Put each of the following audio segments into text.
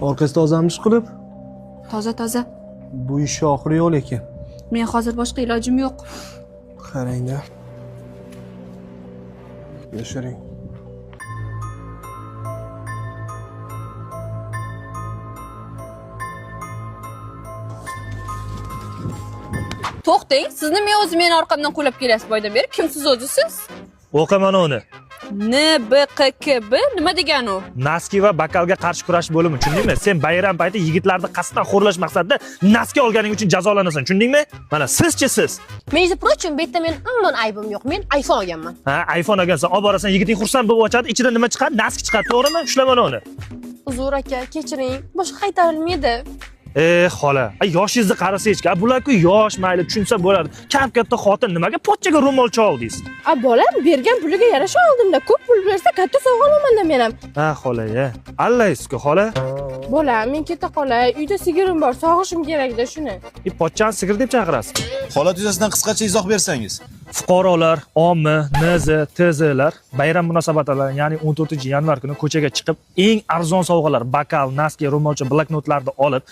Orqasi tozamish qilib? Toza. Bu ish oxiri yo'q lekin. Men hozir boshqa ilojim yo'q. Qarang-da. Yashiring. To'xtang, sizni men o'zim meni orqamdan qo'llab kelyapsiz boydan beri. Kimsiz o'zi siz? O'qiman uni. NBQKB nima degani u? Naski va bakalga qarshi kurash bo'limi, tushundingmi? Sen bayram payti yigitlarni qasddan xo'rlash maqsadida naski olganing uchun jazolanasan, tushundingmi? Mana sizchi siz. Между прочим, bu yerda men umuman aybim yo'q. Men iPhone olganman. Ha, iPhone olgansan, olib borasan, yigiting xursand bo'lib ochadi, ichidan nima chiqadi? Naski chiqadi, to'g'rimi? Ushlama uni. Uzr aka, kechiring. Boshqa qaytarilmaydi. Xola, yoshingizni qarasangchi, bular-ku yosh, mayli, tushunsa bo'ladi. Katta xotin nimaga pochchaga ro'molcha oldingiz? Bolam bergan puliga yarasha oldimda. Ko'p pul bersa katta sovg'a olaman-da men ham. Ha, xola-ya. Allaysiz-ku, xola. Bolam, men keta qolay. Uyda sigirim bor, sog'ishim kerak-da shuni. Pochchani sigir deb chaqirasiz. Holat yuzasidan qisqacha izoh bersangiz. Fuqarolar, OMI, NZ, TZlar bayram munosabati bilan, ya'ni 14-yanvar kuni ko'chaga chiqib, eng arzon sovg'alar, bakal, naski, ro'molcha, bloknotlarni olib,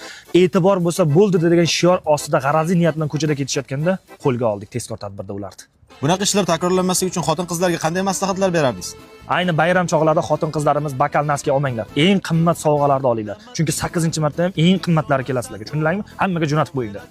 e'tibor bo'lsa bo'ldi degan shior ostida g'arazli niyat bilan ko'chada ketishayotganda qo'lga oldik tezkor tadbirda ularni. Bunaqa ishlar takrorlanmasligi uchun xotin-qizlarga qanday maslahatlar berardingiz? Ayni bayram chog'larida xotin-qizlarimiz bakal, naski olmanglar. Eng qimmat sovg'alarni olinglar. Chunki 8-marta ham eng qimmatlari kelasizlarga. Tushundinglarmi? Hammaga jo'natib qo'yinglar.